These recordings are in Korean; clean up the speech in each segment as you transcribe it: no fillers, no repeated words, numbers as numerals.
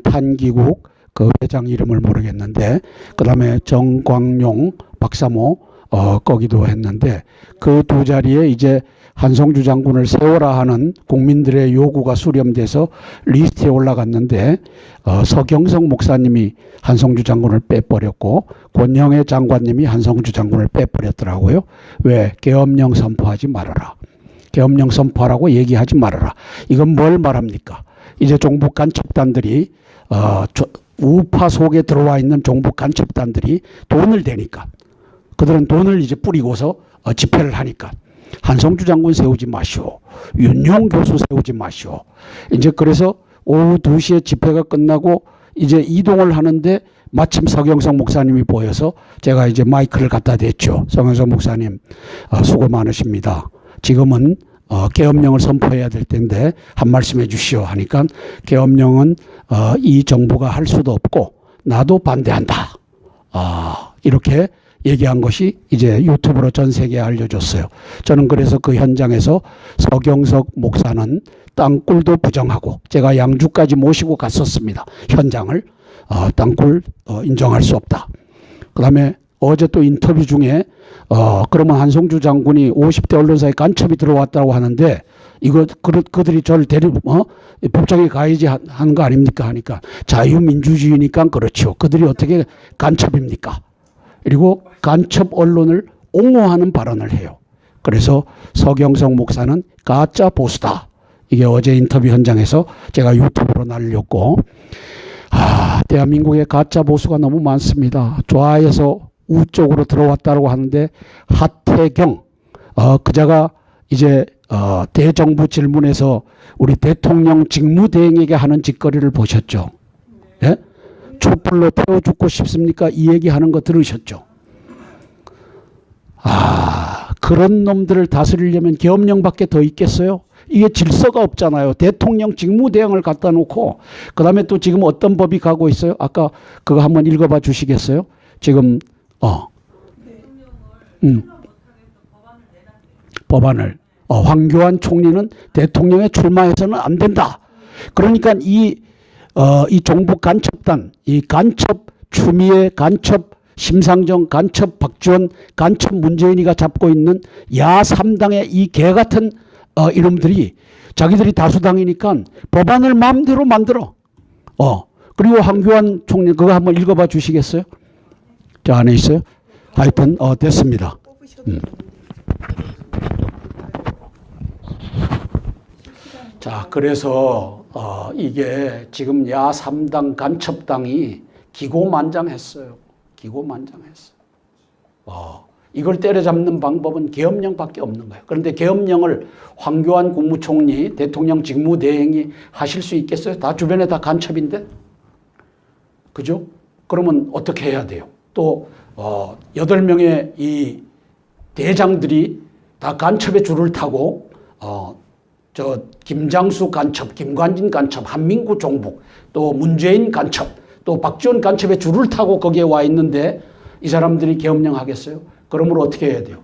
탄기국 그 회장 이름을 모르겠는데, 그 다음에 정광용 박사모 거기도 했는데, 그 두 자리에 이제 한성주 장군을 세워라 하는 국민들의 요구가 수렴돼서 리스트에 올라갔는데, 서경석 목사님이 한성주 장군을 빼버렸고 권영애 장관님이 한성주 장군을 빼버렸더라고요. 왜? 계엄령 선포하지 말아라. 계엄령 선포하라고 얘기하지 말아라. 이건 뭘 말합니까? 이제 종북 간첩단들이 우파 속에 들어와 있는 종북 간첩단들이 돈을 대니까, 그들은 돈을 이제 뿌리고서 집회를 하니까 한성주 장군 세우지 마시오, 윤용 교수 세우지 마시오. 이제 그래서 오후 2시에 집회가 끝나고 이제 이동을 하는데 마침 서경석 목사님이 보여서 제가 이제 마이크를 갖다 댔죠. 서경석 목사님, 수고 많으십니다. 지금은 계엄령을 선포해야 될 텐데 한 말씀 해 주시오 하니까, 계엄령은 이 정부가 할 수도 없고 나도 반대한다. 이렇게 얘기한 것이 이제 유튜브로 전 세계에 알려줬어요. 저는 그래서 그 현장에서 서경석 목사는 땅굴도 부정하고, 제가 양주까지 모시고 갔었습니다. 현장을. 땅굴 인정할 수 없다. 그 다음에 어제 또 인터뷰 중에 그러면 한성주 장군이 50대 언론사에 간첩이 들어왔다고 하는데 이거 그들이 저를 법정에 가야지 하는 거 아닙니까 하니까, 자유민주주의니까 그렇죠. 그들이 어떻게 간첩입니까? 그리고 간첩 언론을 옹호하는 발언을 해요. 그래서 서경석 목사는 가짜 보수다. 이게 어제 인터뷰 현장에서 제가 유튜브로 날렸고, 대한민국에 가짜 보수가 너무 많습니다. 좌에서 우쪽으로 들어왔다고 하는데, 하태경 그자가 이제 대정부 질문에서 우리 대통령 직무대행에게 하는 짓거리를 보셨죠? 예? 촛불로 태워 죽고 싶습니까? 이 얘기하는 거 들으셨죠? 그런 놈들을 다스리려면 계엄령밖에 더 있겠어요? 이게 질서가 없잖아요. 대통령 직무대행을 갖다 놓고, 그 다음에 또 지금 어떤 법이 가고 있어요? 아까 그거 한번 읽어봐 주시겠어요? 지금 법안을 황교안 총리는 대통령에 출마해서는 안 된다. 그러니까 이 종북 간첩단, 이 간첩 추미애, 간첩 심상정, 간첩 박지원, 간첩 문재인이가 잡고 있는 야 3당의 이 개같은 이놈들이 자기들이 다수당이니까 법안을 마음대로 만들어. 그리고 황교안 총리 그거 한번 읽어봐 주시겠어요? 저 안에 있어요? 하여튼 됐습니다. 자, 그래서 이게 지금 야 3당 간첩당이 기고만장했어요. 기고만장했어요. 이걸 때려잡는 방법은 계엄령밖에 없는 거예요. 그런데 계엄령을 황교안 국무총리, 대통령 직무대행이 하실 수 있겠어요? 다 주변에 다 간첩인데? 그죠? 그러면 어떻게 해야 돼요? 또 8명의 이 대장들이 다 간첩의 줄을 타고 김장수 간첩, 김관진 간첩, 한민구 종북, 또 문재인 간첩, 또 박지원 간첩의 줄을 타고 거기에 와 있는데 이 사람들이 계엄령 하겠어요? 그러므로 어떻게 해야 돼요?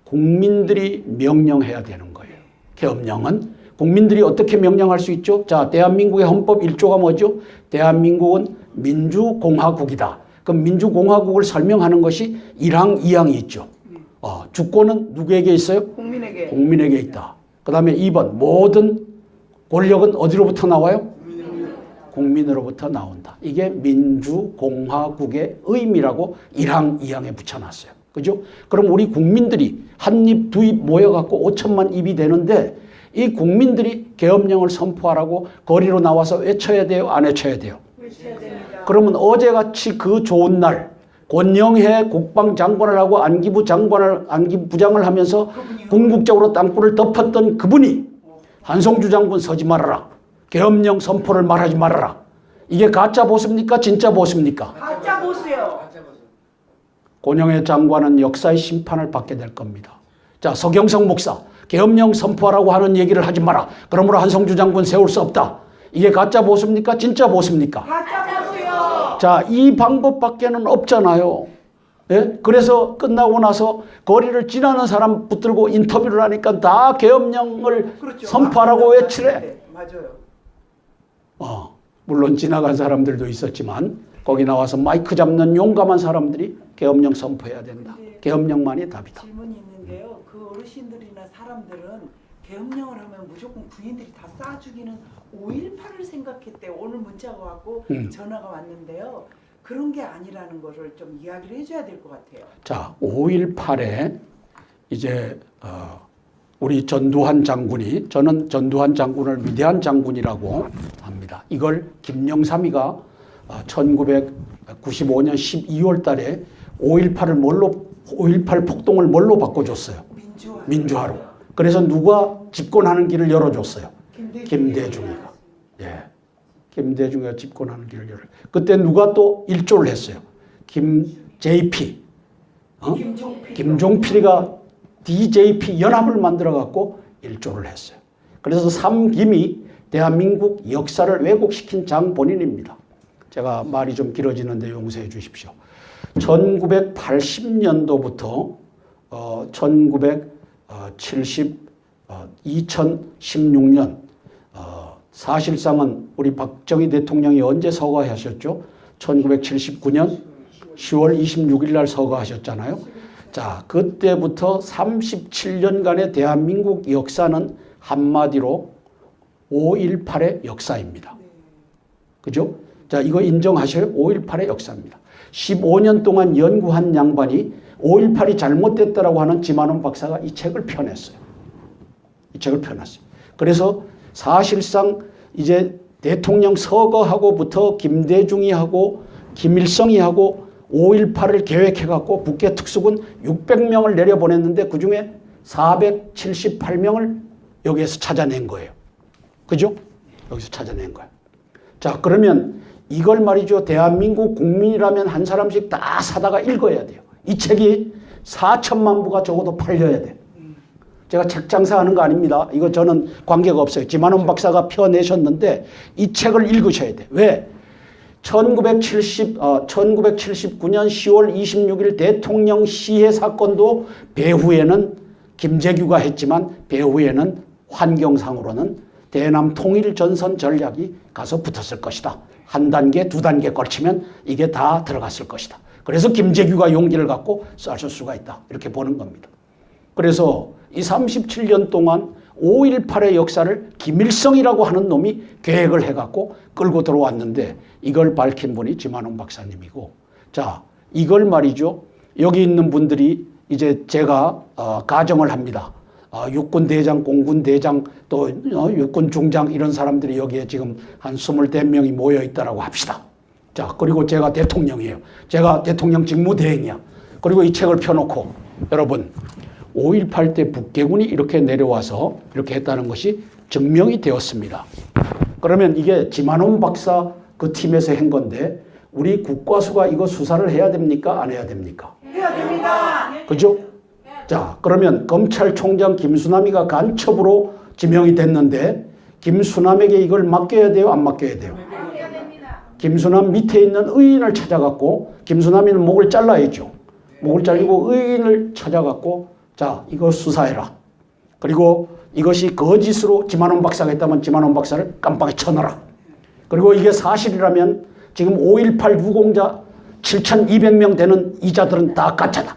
국민들이 명령해야 되는 거예요. 계엄령은 국민들이 어떻게 명령할 수 있죠? 자, 대한민국의 헌법 1조가 뭐죠? 대한민국은 민주공화국이다. 그럼 민주공화국을 설명하는 것이 1항, 2항이 있죠. 주권은 누구에게 있어요? 국민에게 있다. 그 다음에 2번, 모든 권력은 어디로부터 나와요? 국민으로부터 나온다. 이게 민주공화국의 의미라고 1항, 2항에 붙여놨어요. 그죠? 그럼 우리 국민들이 한 입, 두 입 모여갖고 5천만 입이 되는데 이 국민들이 계엄령을 선포하라고 거리로 나와서 외쳐야 돼요? 안 외쳐야 돼요? 외쳐야 됩니다. 그러면 어제같이 그 좋은 날 권영해 국방장관을 하고 안기부 부장을 하면서 궁극적으로 땅굴을 덮었던 그분이 한성주 장군 서지 말아라. 계엄령 선포를 말하지 말아라. 이게 가짜 보수입니까? 진짜 보수입니까? 가짜 보수요. 권영해 장관은 역사의 심판을 받게 될 겁니다. 자, 서경석 목사, 계엄령 선포하라고 하는 얘기를 하지 마라. 그러므로 한성주 장군 세울 수 없다. 이게 가짜 보수입니까? 진짜 보수입니까? 가짜 보수요. 자, 이 방법밖에는 없잖아요. 예? 그래서 끝나고 나서 거리를 지나는 사람 붙들고 인터뷰를 하니까 다 계엄령을 그렇죠. 선포하라고 외치래. 맞아요. 물론 지나간 사람들도 있었지만 거기 나와서 마이크 잡는 용감한 사람들이 계엄령 선포해야 된다. 계엄령만이 답이다. 질문이 있는데요. 그 어르신들이나 사람들은 계엄령을 하면 무조건 군인들이 다 쏴 죽이는 5.18을 생각했대요. 오늘 문자가 왔고 전화가 왔는데요. 그런 게 아니라는 거를 좀 이야기를 해줘야 될 것 같아요. 자, 5.18에 이제 우리 전두환 장군이, 저는 전두환 장군을 위대한 장군이라고 합니다. 이걸 김영삼이가 1995년 12월 달에 5.18 폭동을 뭘로 바꿔줬어요? 민주화로. 그래서 누가 집권하는 길을 열어줬어요? 김대중이가. 예. 김대중이가 집권하는 길을 열어. 그때 누가 또 일조를 했어요? JP. 김종필이가 DJP 연합을 만들어 갖고 일조를 했어요. 그래서 삼김이 대한민국 역사를 왜곡시킨 장본인입니다. 제가 말이 좀 길어지는데 용서해 주십시오. 1980년도부터 2016년 사실상은 우리 박정희 대통령이 언제 서거하셨죠? 1979년 10월 26일 날 서거하셨잖아요. 자, 그때부터 37년간의 대한민국 역사는 한마디로 5.18의 역사입니다. 그죠? 자, 이거 인정하셔요? 5.18의 역사입니다. 15년 동안 연구한 양반이 5.18이 잘못됐다라고 하는 지만원 박사가 이 책을 펴냈어요. 이 책을 펴놨어요. 그래서 사실상 이제 대통령 서거하고부터 김대중이 하고 김일성이 하고 5.18을 계획해갖고 북해 특수군 600명을 내려보냈는데 그중에 478명을 여기에서 찾아낸 거예요. 그죠? 여기서 찾아낸 거예요. 자, 그러면 이걸 말이죠. 대한민국 국민이라면 한 사람씩 다 사다가 읽어야 돼요. 이 책이 4천만 부가 적어도 팔려야 돼요. 제가 책 장사하는 거 아닙니다. 이거 저는 관계가 없어요. 지만원 박사가 펴내셨는데 이 책을 읽으셔야 돼요. 왜? 1979년 10월 26일 대통령 시해 사건도 배후에는 김재규가 했지만 배후에는 환경상으로는 대남 통일 전선 전략이 가서 붙었을 것이다. 한 단계, 두 단계 걸치면 이게 다 들어갔을 것이다. 그래서 김재규가 용기를 갖고 쐈을 수가 있다. 이렇게 보는 겁니다. 그래서 이 37년 동안 5.18의 역사를 김일성이라고 하는 놈이 계획을 해갖고 끌고 들어왔는데 이걸 밝힌 분이 지만원 박사님이고, 자, 이걸 말이죠. 여기 있는 분들이 이제 제가 가정을 합니다. 육군대장, 공군대장, 또 육군중장 이런 사람들이 여기에 지금 한 24명이 모여 있다라고 합시다. 자, 그리고 제가 대통령이에요. 제가 대통령 직무대행이야. 그리고 이 책을 펴놓고 여러분 5.18 때 북계군이 이렇게 내려와서 이렇게 했다는 것이 증명이 되었습니다. 그러면 이게 지만원 박사 그 팀에서 한 건데 우리 국과수가 이거 수사를 해야 됩니까? 안 해야 됩니까? 해야 됩니다. 그죠? 자, 그러면 검찰총장 김수남이가 간첩으로 지명이 됐는데 김수남에게 이걸 맡겨야 돼요? 안 맡겨야 돼요? 맡겨야 됩니다. 김수남 밑에 있는 의인을 찾아갖고 김수남이는 목을 잘라야죠. 목을 잘리고 의인을 찾아갖고 자, 이거 수사해라. 그리고 이것이 거짓으로 지만원 박사가 했다면 지만원 박사를 깜빵에 쳐넣어라. 그리고 이게 사실이라면 지금 5.18 유공자 7,200명 되는 이자들은 다 가짜다.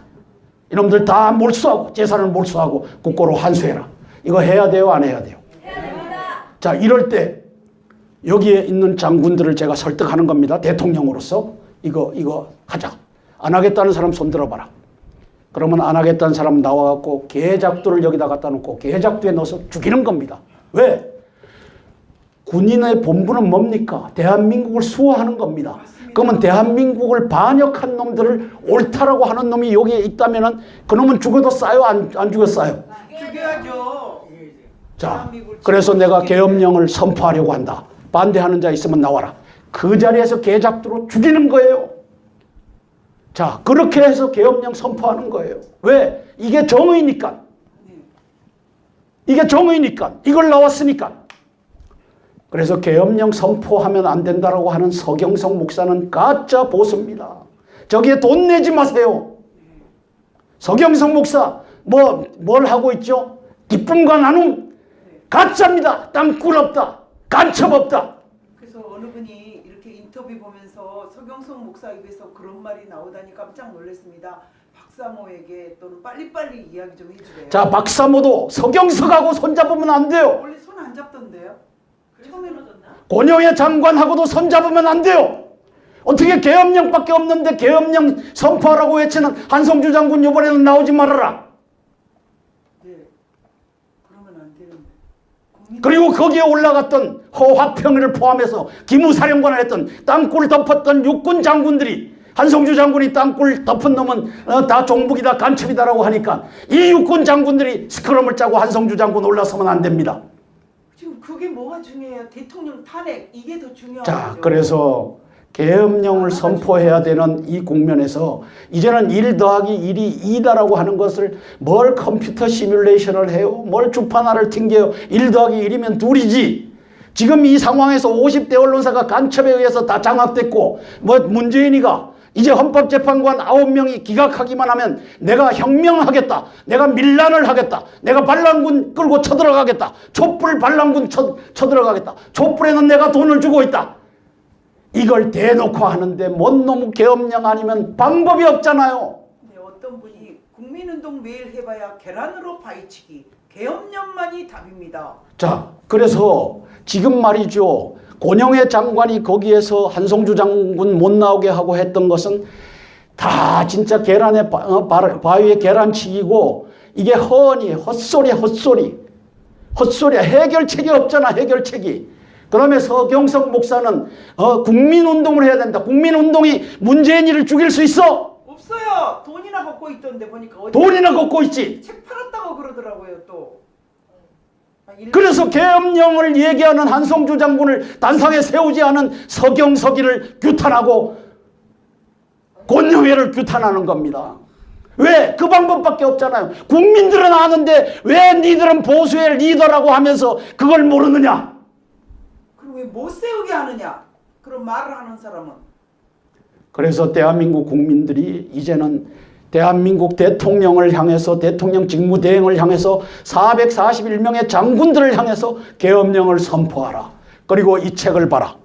이놈들 다 몰수하고 재산을 몰수하고 국고로 환수해라. 이거 해야 돼요? 안 해야 돼요? 해야 됩니다. 자, 이럴 때 여기에 있는 장군들을 제가 설득하는 겁니다. 대통령으로서 이거 하자. 안 하겠다는 사람 손 들어봐라. 그러면 안 하겠다는 사람 나와갖고 계작두를 여기다 갖다 놓고 계작두에 넣어서 죽이는 겁니다. 왜? 군인의 본분은 뭡니까? 대한민국을 수호하는 겁니다. 그러면 대한민국을 반역한 놈들을 옳다라고 하는 놈이 여기에 있다면 그 놈은 죽어도 싸요? 안 죽었어요? 죽여야죠. 자, 그래서 내가 계엄령을 선포하려고 한다. 반대하는 자 있으면 나와라. 그 자리에서 계작두로 죽이는 거예요. 자, 그렇게 해서 계엄령 선포하는 거예요. 왜? 이게 정의니까. 이게 정의니까. 이걸 나왔으니까. 그래서 계엄령 선포하면 안 된다라고 하는 서경석 목사는 가짜 보수입니다. 저기에 돈 내지 마세요. 서경석 목사 뭘 하고 있죠? 기쁨과 나눔. 가짜입니다. 땅굴 없다. 간첩 없다. 그래서 어느 분이 인터뷰 보면서 서경석 목사에게서 그런 말이 나오다니 깜짝 놀랐습니다. 박사모에게 또는 빨리빨리 이야기 좀 해주래요. 자, 박사모도 서경석하고 손잡으면 안 돼요. 원래 손 안 잡던데요? 처음에는 권영애 장관하고도 손잡으면 안 돼요. 어떻게 계엄령밖에 없는데 계엄령 선포하라고 외치는 한성주 장군 이번에는 나오지 말아라. 네, 그러면 안 되는데. 그리고 거기에 올라갔던 허화평을 포함해서 기무사령관을 했던 땅굴 덮었던 육군 장군들이 한성주 장군이 땅굴 덮은 놈은 다 종북이다 간첩이다라고 하니까 이 육군 장군들이 스크럼을 짜고 한성주 장군 올라서면 안 됩니다. 지금 그게 뭐가 중요해요? 대통령 탄핵 이게 더 중요한 자, 거죠. 그래서 계엄령을 선포해야 되는 이 국면에서 이제는 1 더하기 1이 2다라고 하는 것을 뭘 컴퓨터 시뮬레이션을 해요? 뭘 주판화를 튕겨요? 1 더하기 1이면 2이지. 지금 이 상황에서 50대 언론사가 간첩에 의해서 다 장악됐고 뭐 문재인이가 이제 헌법재판관 9명이 기각하기만 하면 내가 혁명하겠다. 내가 밀란을 하겠다. 내가 반란군 끌고 쳐들어가겠다. 촛불 반란군 쳐들어가겠다. 촛불에는 내가 돈을 주고 있다. 이걸 대놓고 하는데 뭔 놈의 계엄령 아니면 방법이 없잖아요. 네, 어떤 분이 국민운동 매일 해봐야 계란으로 파헤치기 계엄령만이 답입니다. 자, 그래서 지금 말이죠. 권영애 장관이 거기에서 한성주 장군 못 나오게 하고 했던 것은 다 진짜 계란의 바위에 계란치기고 이게 헛소리야. 해결책이 없잖아. 해결책이. 그러면 서경석 목사는 국민운동을 해야 된다. 국민운동이 문재인이를 죽일 수 있어? 없어요. 돈이나 걷고 있던데 보니까 어디 돈이나 걷고 있지. 책 팔았다고 그러더라고요 또. 그래서 계엄령을 얘기하는 한성주 장군을 단상에 세우지 않은 서경석이를 규탄하고 권영애를 규탄하는 겁니다. 왜? 그 방법밖에 없잖아요. 국민들은 아는데 왜 니들은 보수의 리더라고 하면서 그걸 모르느냐? 그럼 왜 못 세우게 하느냐? 그런 말을 하는 사람은. 그래서 대한민국 국민들이 이제는 대한민국 대통령을 향해서 대통령 직무대행을 향해서 441명의 장군들을 향해서 계엄령을 선포하라. 그리고 이 책을 봐라.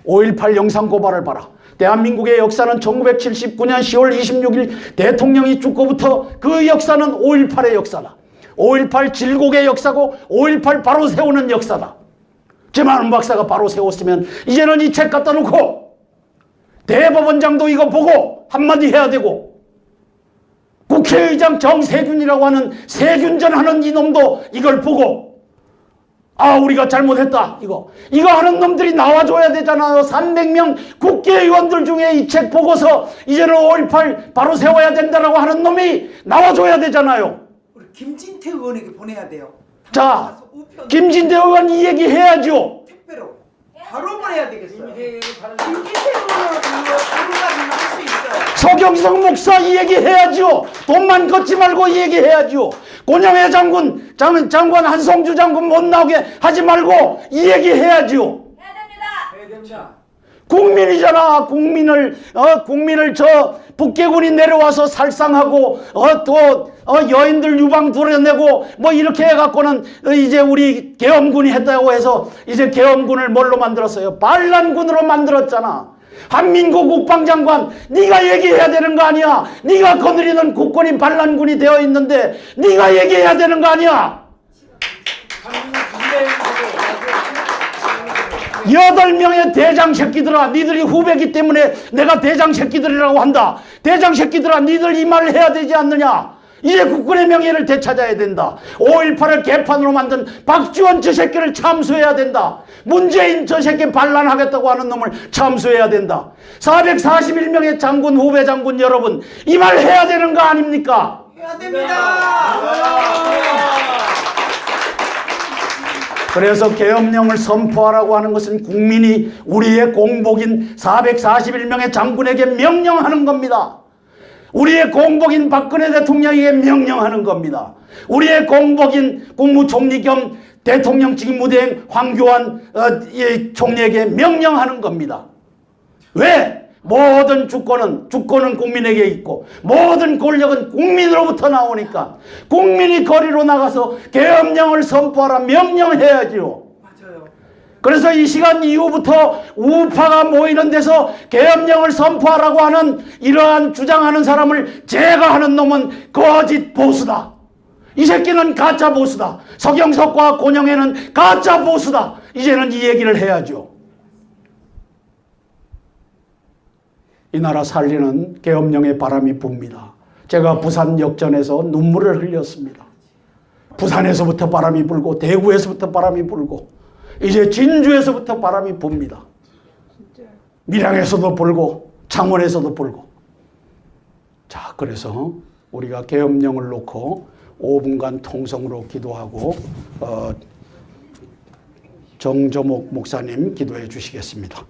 5.18 영상고발을 봐라. 대한민국의 역사는 1979년 10월 26일 대통령이 죽고부터 그 역사는 5.18의 역사다. 5.18 질곡의 역사고 5.18 바로 세우는 역사다. 제만은 박사가 바로 세웠으면 이제는 이 책 갖다 놓고 대법원장도 이거 보고 한마디 해야 되고 국회의장 정세균이라고 하는 세균전하는 이놈도 이걸 보고 아 우리가 잘못했다 이거 하는 놈들이 나와줘야 되잖아요. 300명 국회의원들 중에 이 책 보고서 이제는 5.18 바로 세워야 된다라고 하는 놈이 나와줘야 되잖아요. 우리 김진태 의원에게 보내야 돼요. 자, 김진태 의원 이 얘기 해야죠. 택배로 바로 보내야 되겠어요. 김진태 의원으로 할수 있어요. 서경석 목사 이 얘기 해야죠. 돈만 걷지 말고 이 얘기 해야죠. 권영애 장관 한성주 장군 못 나오게 하지 말고 이 얘기 해야죠. 해야 됩니다. 국민이잖아. 국민을 저 북계군이 내려와서 살상하고 또 여인들 유방 두려내고 뭐 이렇게 해갖고는 이제 우리 계엄군이 했다고 해서 이제 계엄군을 뭘로 만들었어요? 반란군으로 만들었잖아. 한민국 국방장관 네가 얘기해야 되는 거 아니야. 네가 거느리는 국권이 반란군이 되어 있는데 네가 얘기해야 되는 거 아니야. 8명의 대장 새끼들아, 니들이 후배기 때문에 내가 대장 새끼들이라고 한다. 대장 새끼들아, 니들 이 말을 해야 되지 않느냐. 이제 국군의 명예를 되찾아야 된다. 5.18을 개판으로 만든 박지원 저 새끼를 참수해야 된다. 문재인 저 새끼 반란하겠다고 하는 놈을 참수해야 된다. 441명의 장군, 후배 장군 여러분, 이 말 해야 되는 거 아닙니까? 해야 됩니다. 그래서 계엄령을 선포하라고 하는 것은 국민이 우리의 공복인 441명의 장군에게 명령하는 겁니다. 우리의 공복인 박근혜 대통령에게 명령하는 겁니다. 우리의 공복인 국무총리 겸 대통령 직무대행 황교안 총리에게 명령하는 겁니다. 왜? 모든 주권은 국민에게 있고 모든 권력은 국민으로부터 나오니까 국민이 거리로 나가서 계엄령을 선포하라 명령해야지요. 맞아요. 그래서 이 시간 이후부터 우파가 모이는 데서 계엄령을 선포하라고 하는 이러한 주장하는 사람을 제가 하는 놈은 거짓 보수다. 이 새끼는 가짜 보수다. 서경석과 권영애는 가짜 보수다. 이제는 이 얘기를 해야죠. 이 나라 살리는 계엄령의 바람이 붑니다. 제가 부산 역전에서 눈물을 흘렸습니다. 부산에서부터 바람이 불고 대구에서부터 바람이 불고 이제 진주에서부터 바람이 붑니다. 밀양에서도 불고 창원에서도 불고. 자, 그래서 우리가 계엄령을 놓고 5분간 통성으로 기도하고 정조목 목사님 기도해 주시겠습니다.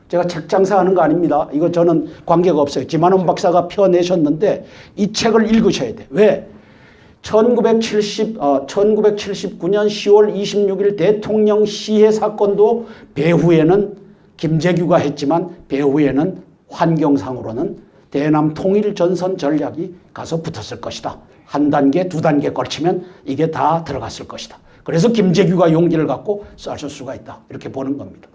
제가 책 장사하는 거 아닙니다. 이거 저는 관계가 없어요. 지만원 박사가 펴내셨는데 이 책을 읽으셔야 돼요. 왜? 1979년 10월 26일 대통령 시해 사건도 배후에는 김재규가 했지만 배후에는 환경상으로는 대남 통일 전선 전략이 가서 붙었을 것이다. 한 단계, 두 단계 걸치면 이게 다 들어갔을 것이다. 그래서 김재규가 용기를 갖고 쐈을 수가 있다. 이렇게 보는 겁니다.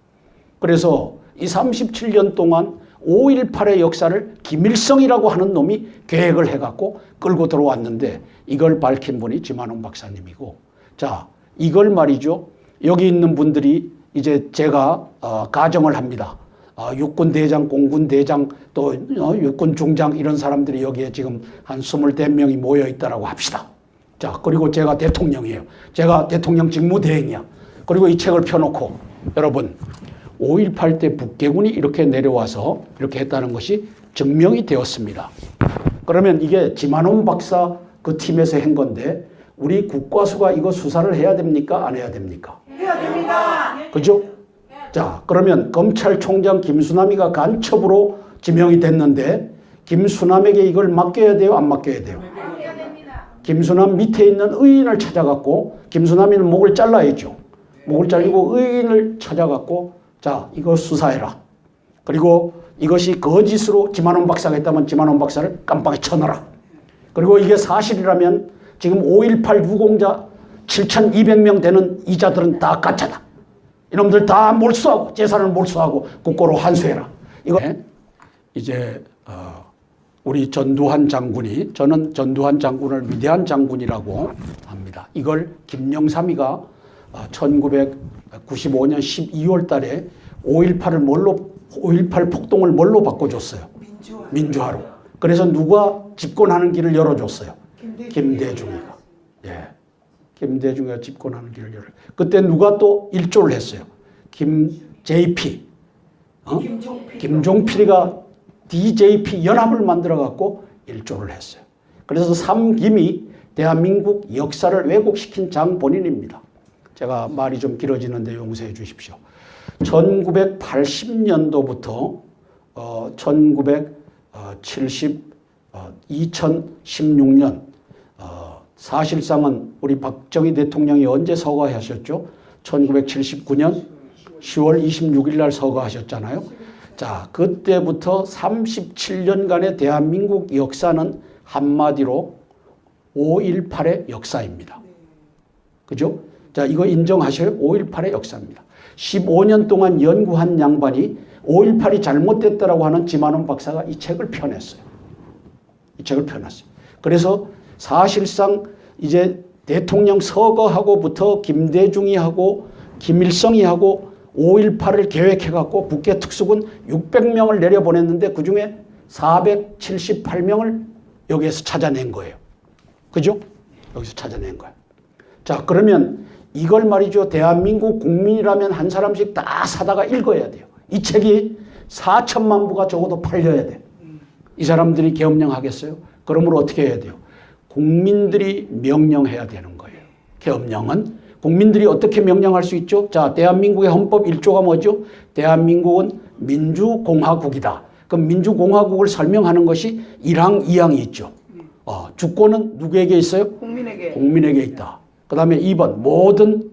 그래서 이 37년 동안 5.18의 역사를 김일성이라고 하는 놈이 계획을 해갖고 끌고 들어왔는데 이걸 밝힌 분이 지만원 박사님이고, 자, 이걸 말이죠. 여기 있는 분들이 이제 제가 가정을 합니다. 육군대장, 공군대장, 또 육군중장 이런 사람들이 여기에 지금 한 24명이 모여 있다라고 합시다. 자, 그리고 제가 대통령이에요. 제가 대통령 직무대행이야. 그리고 이 책을 펴놓고 여러분 5.18 때 북계군이 이렇게 내려와서 이렇게 했다는 것이 증명이 되었습니다. 그러면 이게 지만원 박사 그 팀에서 한 건데 우리 국과수가 이거 수사를 해야 됩니까? 안 해야 됩니까? 해야 됩니다. 그죠? 자, 그러면 검찰총장 김수남이가 간첩으로 지명이 됐는데 김수남에게 이걸 맡겨야 돼요? 안 맡겨야 돼요? 맡겨야 됩니다. 김수남 밑에 있는 의인을 찾아갖고 김수남이는 목을 잘라야죠. 목을 잘리고 의인을 찾아갖고 자, 이거 수사해라. 그리고 이것이 거짓으로 지만원 박사가 했다면 지만원 박사를 깜빡이 쳐넣어라. 그리고 이게 사실이라면 지금 5.18 유공자 7,200명 되는 이자들은 다 가짜다. 이놈들 다 몰수하고 재산을 몰수하고 국고로 환수해라. 이거 이제 우리 전두환 장군이, 저는 전두환 장군을 위대한 장군이라고 합니다. 이걸 김영삼이가 1995년 12월 달에 5.18 폭동을 뭘로 바꿔줬어요? 민주화로. 그래서 누가 집권하는 길을 열어줬어요? 김대중이가. 예. 김대중이가 집권하는 길을 열어요. 그때 누가 또 일조를 했어요? JP. 김종필이가 DJP 연합을 만들어갖고 일조를 했어요. 그래서 삼김이 대한민국 역사를 왜곡시킨 장본인입니다. 제가 말이 좀 길어지는데 용서해 주십시오. 1980년도부터 2016년 사실상은 우리 박정희 대통령이 언제 서거하셨죠? 1979년 10월 26일 날 서거하셨잖아요. 자, 그때부터 37년간의 대한민국 역사는 한마디로 5.18의 역사입니다. 그죠? 자, 이거 인정하셔요? 5.18의 역사입니다. 15년 동안 연구한 양반이 5.18이 잘못됐다라고 하는 지만원 박사가 이 책을 펴냈어요. 이 책을 펴놨어요. 그래서 사실상 이제 대통령 서거하고부터 김대중이 하고 김일성이 하고 5.18을 계획해갖고 북계 특수군 600명을 내려보냈는데 그중에 478명을 여기에서 찾아낸 거예요. 그죠? 여기서 찾아낸 거예요. 자, 그러면 이걸 말이죠. 대한민국 국민이라면 한 사람씩 다 사다가 읽어야 돼요. 이 책이 4천만 부가 적어도 팔려야 돼. 이 사람들이 계엄령 하겠어요? 그러므로 어떻게 해야 돼요? 국민들이 명령해야 되는 거예요. 계엄령은 국민들이 어떻게 명령할 수 있죠? 자, 대한민국의 헌법 1조가 뭐죠? 대한민국은 민주공화국이다. 그럼 민주공화국을 설명하는 것이 1항, 2항이 있죠. 주권은 누구에게 있어요? 국민에게. 국민에게 있다. 그 다음에 2번 모든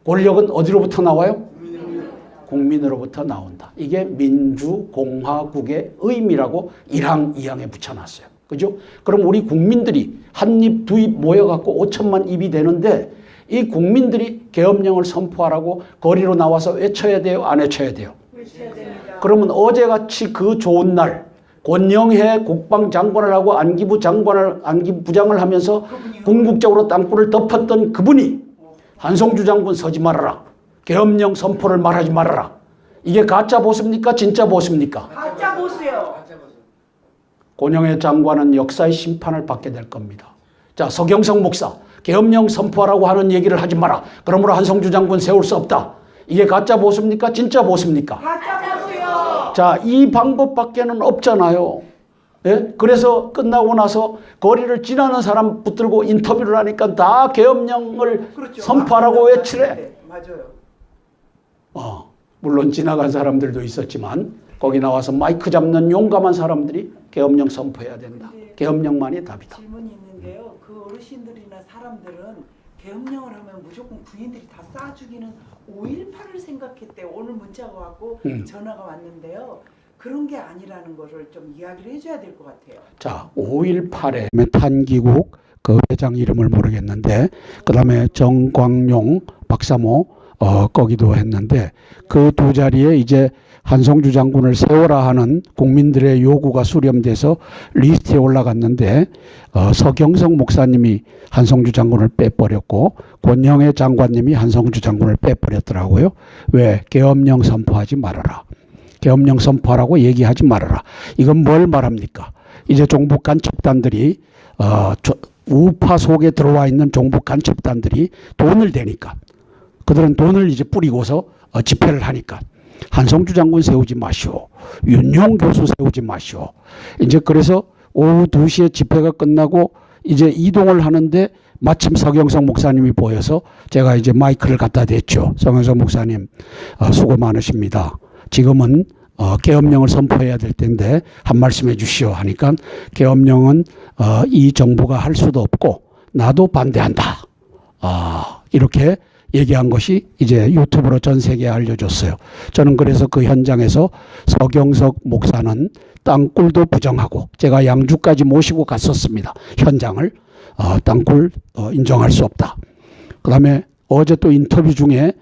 권력은 어디로부터 나와요? 국민으로부터 나온다. 이게 민주공화국의 의미라고 1항, 2항에 붙여놨어요. 그죠? 그럼 우리 국민들이 한 입, 두 입 모여갖고 5천만 입이 되는데 이 국민들이 계엄령을 선포하라고 거리로 나와서 외쳐야 돼요? 안 외쳐야 돼요? 외쳐야 됩니다. 그러면 어제같이 그 좋은 날 권영해 국방장관을 하고 안기부 부장을 하면서 궁극적으로 땅굴을 덮었던 그분이 한성주 장군 서지 말아라. 계엄령 선포를 말하지 말아라. 이게 가짜 보수입니까? 진짜 보수입니까? 가짜 보수요. 권영해 장관은 역사의 심판을 받게 될 겁니다. 자, 서경석 목사, 계엄령 선포하라고 하는 얘기를 하지 마라. 그러므로 한성주 장군 세울 수 없다. 이게 가짜 보수입니까? 진짜 보수입니까? 가짜 보수요. 자, 이 방법밖에는 없잖아요. 예? 그래서 끝나고 나서 거리를 지나는 사람 붙들고 인터뷰를 하니까 다 계엄령을 그렇죠. 선포하라고 외치래. 네, 맞아요. 물론 지나간 사람들도 있었지만 거기 나와서 마이크 잡는 용감한 사람들이 계엄령 선포해야 된다. 계엄령만이 답이다. 질문이 있는데요. 그 어르신들이나 사람들은 계엄령을 하면 무조건 군인들이 다 쏴 죽이는 5.18을 생각했대요. 오늘 문자가 왔고 전화가 왔는데요. 그런 게 아니라는 거를 좀 이야기를 해줘야 될 것 같아요. 자, 5.18에 탄기국 그 회장 이름을 모르겠는데 그 다음에 정광용 박사모 거기도 했는데 그 두 자리에 이제 한성주 장군을 세워라 하는 국민들의 요구가 수렴돼서 리스트에 올라갔는데 서경석 목사님이 한성주 장군을 빼버렸고 권영해 장관님이 한성주 장군을 빼버렸더라고요. 왜? 계엄령 선포하지 말아라. 계엄령 선포하라고 얘기하지 말아라. 이건 뭘 말합니까? 이제 종북 간첩단들이 우파 속에 들어와 있는 종북 간첩단들이 돈을 대니까 그들은 돈을 이제 뿌리고서 집회를 하니까 한성주 장군 세우지 마시오. 윤용 교수 세우지 마시오. 이제 그래서 오후 2시에 집회가 끝나고 이제 이동을 하는데 마침 서경석 목사님이 보여서 제가 이제 마이크를 갖다 댔죠. 서경석 목사님 수고 많으십니다. 지금은 계엄령을 선포해야 될 텐데 한 말씀 해 주시오 하니까 계엄령은 이 정부가 할 수도 없고 나도 반대한다. 이렇게 얘기한 것이 이제 유튜브로 전 세계에 알려졌어요. 저는 그래서 그 현장에서 서경석 목사는 땅굴도 부정하고 제가 양주까지 모시고 갔었습니다. 현장을 땅굴 인정할 수 없다. 그 다음에 어제 또 인터뷰 중에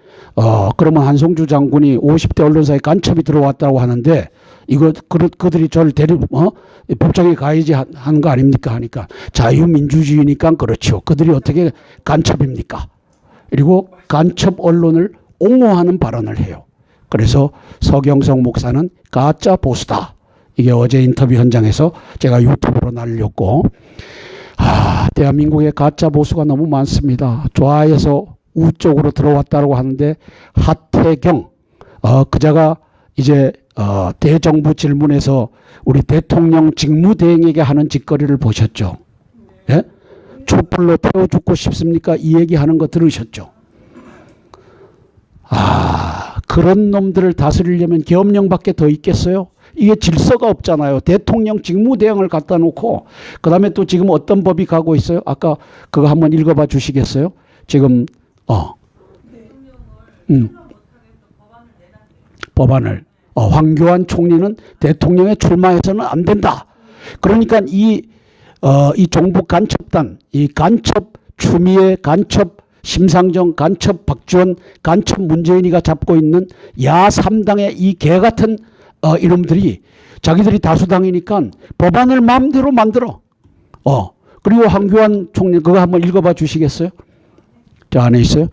그러면 한성주 장군이 50대 언론사에 간첩이 들어왔다고 하는데 이거 그들이 저를 법정에 가야지 하는 거 아닙니까 하니까 자유민주주의니까 그렇죠. 그들이 어떻게 간첩입니까? 그리고 간첩 언론을 옹호하는 발언을 해요. 그래서 서경석 목사는 가짜 보수다. 이게 어제 인터뷰 현장에서 제가 유튜브로 날렸고 대한민국에 가짜 보수가 너무 많습니다. 좌에서 우쪽으로 들어왔다고 하는데 하태경 그자가 이제 대정부 질문에서 우리 대통령 직무대행에게 하는 짓거리를 보셨죠? 예? 촛불로 태워 죽고 싶습니까? 이 얘기하는 거 들으셨죠? 그런 놈들을 다스리려면 계엄령밖에 더 있겠어요? 이게 질서가 없잖아요. 대통령 직무대행을 갖다 놓고 그다음에 또 지금 어떤 법이 가고 있어요? 아까 그거 한번 읽어봐 주시겠어요? 지금 법안을 황교안 총리는 대통령에 출마해서는 안 된다. 그러니까 이 종북 간첩단, 이 간첩 추미애, 간첩 심상정, 간첩 박지원, 간첩 문재인이가 잡고 있는 야 3당의 이 개 같은 이놈들이 자기들이 다수당이니까 법안을 마음대로 만들어. 그리고 황교안 총리 그거 한번 읽어봐 주시겠어요? 저 안에 있어요?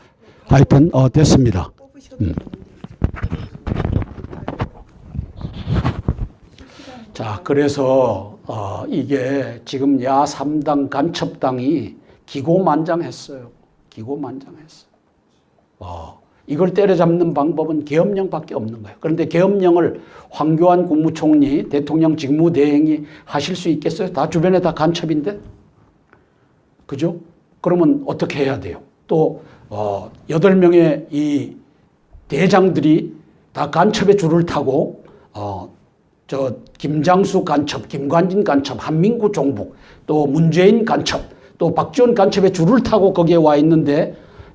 하여튼 됐습니다. 자, 그래서 이게 지금 야 3당 간첩당이 기고만장했어요. 기고만장했어요. 이걸 때려잡는 방법은 계엄령밖에 없는 거예요. 그런데 계엄령을 황교안 국무총리, 대통령 직무대행이 하실 수 있겠어요? 다 주변에 다 간첩인데? 그죠? 그러면 어떻게 해야 돼요? 또 8명의 이 대장들이 다 간첩의 줄을 타고 김장수 간첩, 김관진 간첩, 한민구 종북, 또 문재인 간첩, 또 박지원 간첩의 줄을 타고 거기에 와 있는데